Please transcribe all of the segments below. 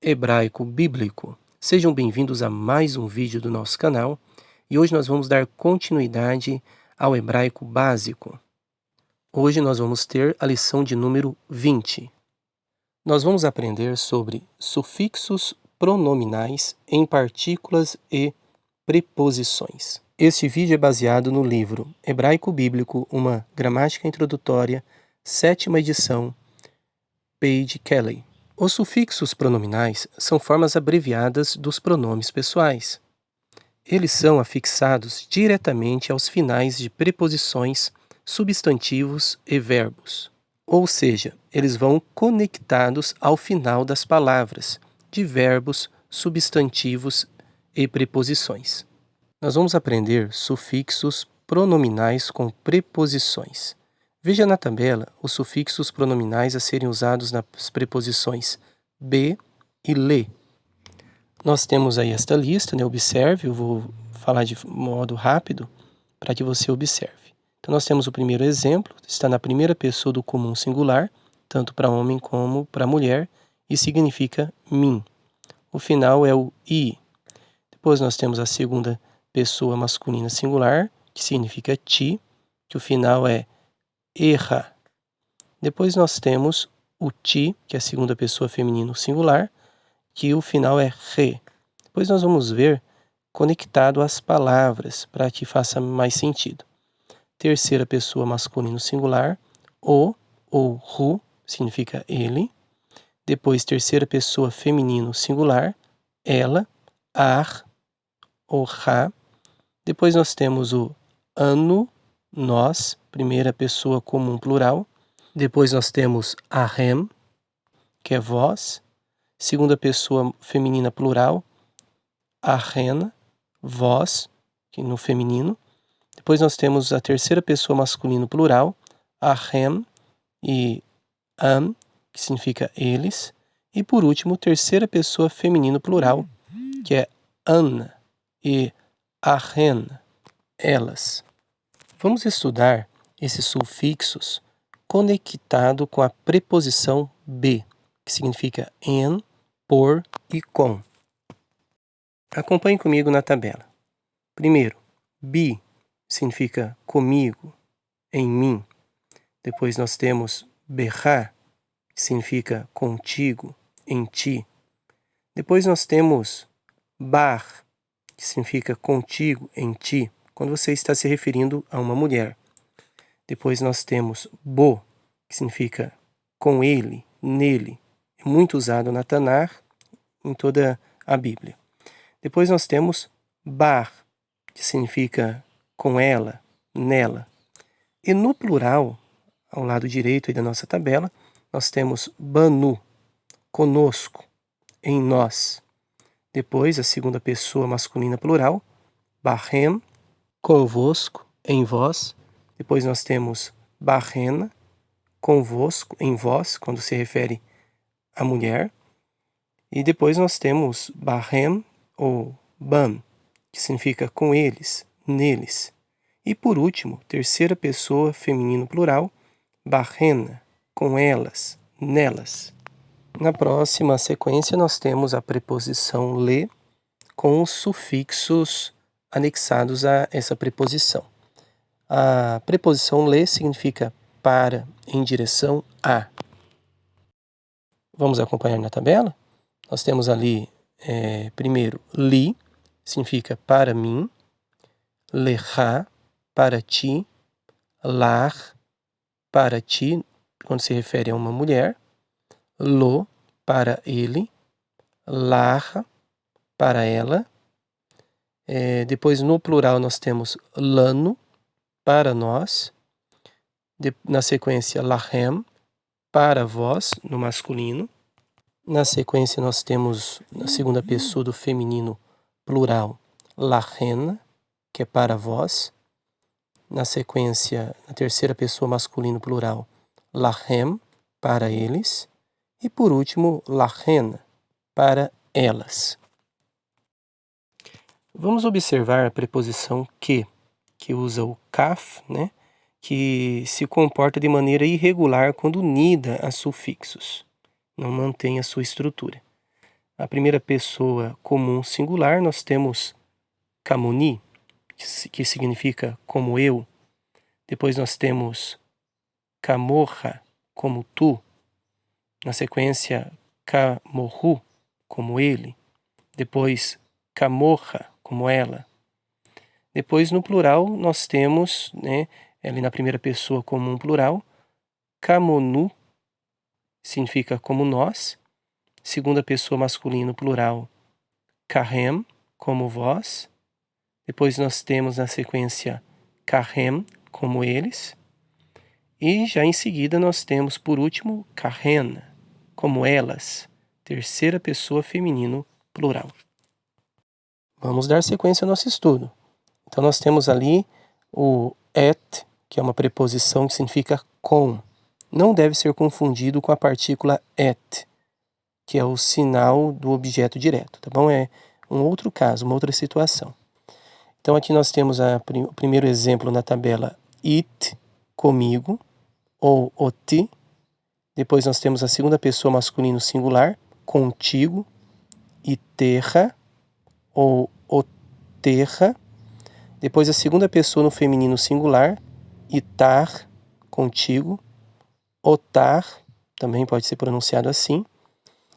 hebraico bíblico. Sejam bem-vindos a mais um vídeo do nosso canal e hoje nós vamos dar continuidade ao hebraico básico. Hoje nós vamos ter a lição de número 20. Nós vamos aprender sobre sufixos pronominais em partículas e preposições. Este vídeo é baseado no livro Hebraico Bíblico, uma gramática introdutória, 7ª edição, Paige Kelly. Os sufixos pronominais são formas abreviadas dos pronomes pessoais. Eles são afixados diretamente aos finais de preposições, substantivos e verbos. Ou seja, eles vão conectados ao final das palavras, de verbos, substantivos e preposições. Nós vamos aprender sufixos pronominais com preposições. Veja na tabela os sufixos pronominais a serem usados nas preposições be e le. Nós temos aí esta lista, né? Observe, eu vou falar de modo rápido para que você observe. Então nós temos o primeiro exemplo, está na primeira pessoa do comum singular, tanto para homem como para mulher, e significa mim. O final é o i. Depois nós temos a segunda pessoa masculina singular, que significa ti, que o final é erra. Depois nós temos o ti, que é a segunda pessoa feminino singular, que o final é re. Depois nós vamos ver conectado às palavras, para que faça mais sentido. Terceira pessoa masculino singular, o ou ru, significa ele. Depois terceira pessoa feminino singular, ela, ar ou ra. Depois nós temos o ano, nós, primeira pessoa comum plural. Depois nós temos ahem, que é vós. Segunda pessoa feminina plural, ahen, vós, que no feminino. Depois nós temos a terceira pessoa masculino plural, ahem e am, que significa eles. E por último, terceira pessoa feminino plural, que é an e ahen, elas. Vamos estudar esses sufixos conectado com a preposição be, que significa em, por e com. Acompanhe comigo na tabela. Primeiro, bi significa comigo, em mim. Depois nós temos berra, que significa contigo, em ti. Depois nós temos bar, que significa contigo, em ti, quando você está se referindo a uma mulher. Depois nós temos bo, que significa com ele, nele. É muito usado na Tanar, em toda a Bíblia. Depois nós temos bar, que significa com ela, nela. E no plural, ao lado direito aí da nossa tabela, nós temos banu, conosco, em nós. Depois, a segunda pessoa masculina plural, barhem, convosco, em vós. Depois nós temos barrena, convosco, em vós, quando se refere à mulher. E depois nós temos barhem ou ban, que significa com eles, neles. E por último, terceira pessoa feminino plural, barrena, com elas, nelas. Na próxima sequência nós temos a preposição le com os sufixos anexados a essa preposição. A preposição le significa para, em direção a. Vamos acompanhar na tabela? Nós temos ali, primeiro, li, significa para mim. Lecha, para ti. Lar, para ti, quando se refere a uma mulher. Lo, para ele. Lar, para ela. Depois, no plural, nós temos lano, para nós. Na sequência, lahem, para vós, no masculino. Na sequência, nós temos, na segunda pessoa do feminino plural, lahen, que é para vós. Na sequência, na terceira pessoa masculino plural, lahem, para eles. E por último, lahen, para elas. Vamos observar a preposição que usa o kaf, né? Que se comporta de maneira irregular quando unida a sufixos. Não mantém a sua estrutura. a primeira pessoa comum singular, nós temos kamoni, que significa como eu. Depois nós temos kamoha, como tu. Na sequência, kamohu, como ele. Depois, kamoha, como ela. Depois, no plural, nós temos, ali na primeira pessoa comum plural, kamonu, significa como nós. Segunda pessoa masculino plural, kahem, como vós. Depois nós temos na sequência kahem, como eles. E já em seguida nós temos, por último, kahen, como elas. Terceira pessoa feminino plural. Vamos dar sequência ao nosso estudo. Então nós temos ali o et, que é uma preposição que significa com. Não deve ser confundido com a partícula et, que é o sinal do objeto direto, tá bom? É um outro caso, uma outra situação. Então aqui nós temos o primeiro exemplo na tabela it, comigo, ou oti. Depois nós temos a segunda pessoa masculino singular, contigo, iterra, ou oterra. Depois a segunda pessoa no feminino singular, itar, contigo, otar, também pode ser pronunciado assim.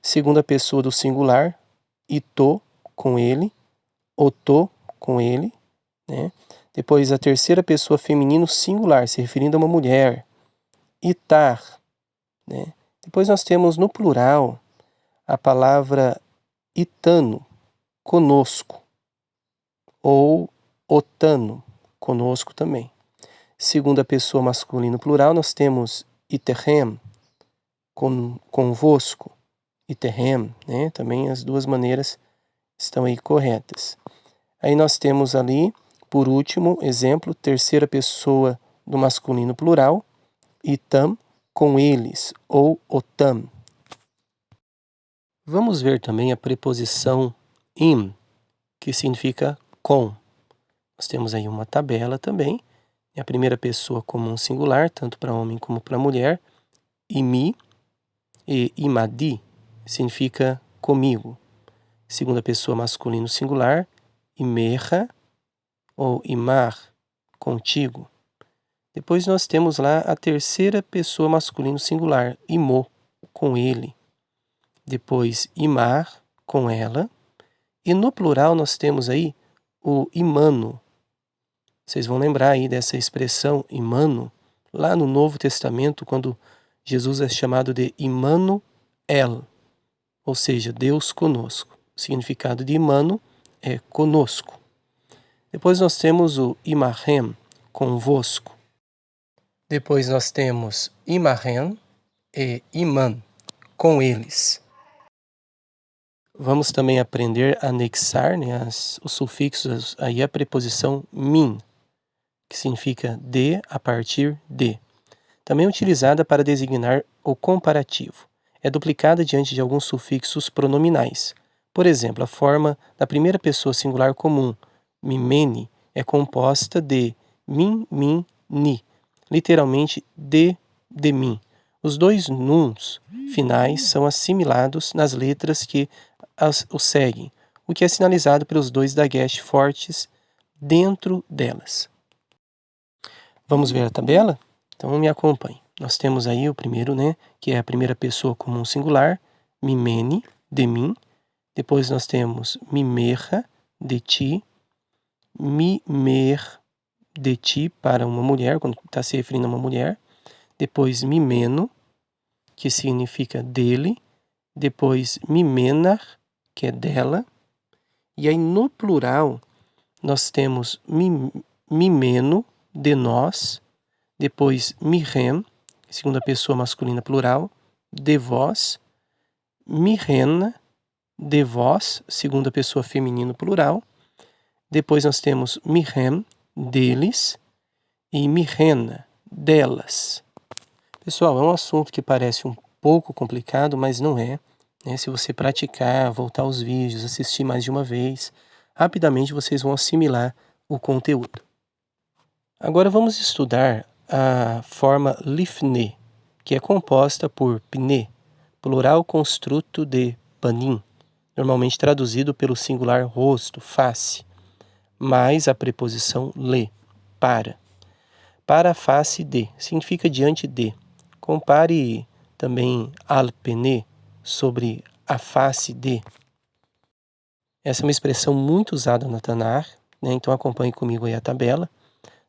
Segunda pessoa do singular, ito, com ele, oto, com ele, né? Depois a terceira pessoa feminino singular, se referindo a uma mulher, itar, né? Depois nós temos no plural a palavra itano, conosco, ou otano, conosco também. Segunda pessoa masculino plural, nós temos iterrem, convosco, iterrem, né? Também as duas maneiras estão aí corretas. Aí nós temos ali, por último, exemplo, terceira pessoa do masculino plural, itam, com eles, ou otam. Vamos ver também a preposição im, que significa com. Nós temos aí uma tabela também, a primeira pessoa comum singular, tanto para homem como para mulher, imi, e imadi, significa comigo. Segunda pessoa masculino singular, imerra, ou imar, contigo. Depois nós temos lá a terceira pessoa masculino singular, imo, com ele. Depois imar, com ela. E no plural nós temos aí o imano. Vocês vão lembrar aí dessa expressão imano, lá no Novo Testamento, quando Jesus é chamado de Immanuel, ou seja, Deus conosco. O significado de imano é conosco. Depois nós temos o imarhem, convosco. Depois nós temos imarhem e iman, com eles. Vamos também aprender a anexar, os sufixos, aí a preposição min, que significa de, a partir de. Também utilizada para designar o comparativo. É duplicada diante de alguns sufixos pronominais. Por exemplo, a forma da primeira pessoa singular comum, mimene, é composta de min, ni, literalmente de mim. Os dois nuns finais são assimilados nas letras que o seguem, o que é sinalizado pelos dois dagesh fortes dentro delas. Vamos ver a tabela? Então me acompanhe. Nós temos aí o primeiro, que é a primeira pessoa comum singular, mimene, de mim. Depois nós temos mimerra, de ti, mimer, de ti, para uma mulher, quando está se referindo a uma mulher. Depois mimeno, que significa dele. Depois mimenar, que é dela. E aí no plural nós temos mimeno, de nós. Depois mirem, segunda pessoa masculina plural, de vós. Mirena, de vós, segunda pessoa feminino plural. Depois nós temos mirem, deles. E mirena, delas. Pessoal, é um assunto que parece um pouco complicado, mas não é. Se você praticar, voltar aos vídeos, assistir mais de uma vez, rapidamente vocês vão assimilar o conteúdo. Agora vamos estudar a forma lifne, que é composta por pne, plural construto de panim. normalmente traduzido pelo singular rosto, face, mais a preposição le, para. Para a face de, significa diante de. Compare também al pene, sobre a face de. Essa é uma expressão muito usada na Tanar, né? Então acompanhe comigo aí a tabela.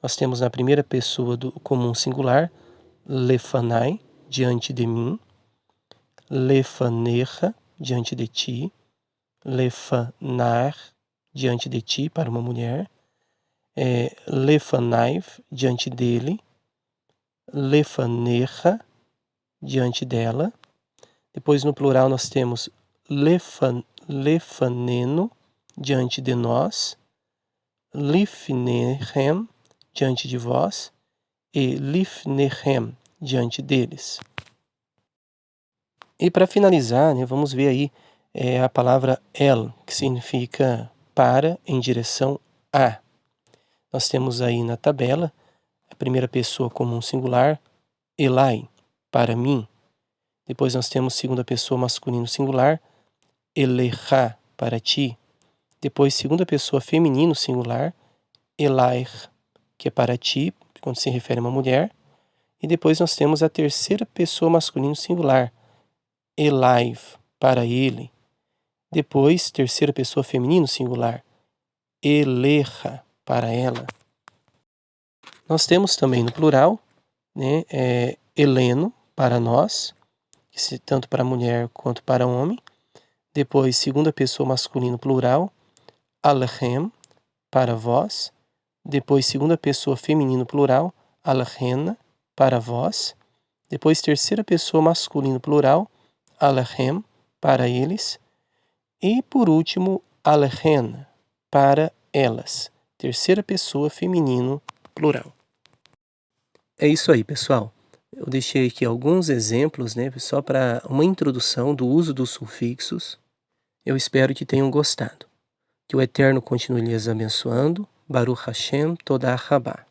Nós temos na primeira pessoa do comum singular, lefanai, diante de mim, lefanecha, diante de ti, lefanar, diante de ti, para uma mulher, lefanaiv, diante dele, lefanecha, diante dela. Depois no plural nós temos lefaneno, diante de nós, lifnehem, diante de vós, e lifnehem, diante deles. E para finalizar, né, vamos ver aí a palavra el, que significa para, em direção a. Nós temos aí na tabela a primeira pessoa comum singular, elai, para mim. Depois nós temos segunda pessoa masculino singular, elecha, para ti. Depois segunda pessoa feminino singular, elair, que é para ti, quando se refere a uma mulher. E depois nós temos a terceira pessoa masculino singular, elaiv, para ele. Depois, terceira pessoa feminino singular, elecha, para ela. Nós temos também no plural, né, heleno, para nós, tanto para mulher quanto para homem. Depois, segunda pessoa masculino plural, alechem, para vós. Depois, segunda pessoa feminino plural, alechena, para vós. Depois, terceira pessoa masculino plural, alechem, para eles. E, por último, alechen, para elas. Terceira pessoa feminino plural. É isso aí, pessoal. Eu deixei aqui alguns exemplos, né, só para uma introdução do uso dos sufixos. Eu espero que tenham gostado. Que o Eterno continue lhes abençoando. Baruch Hashem Todá Rabá.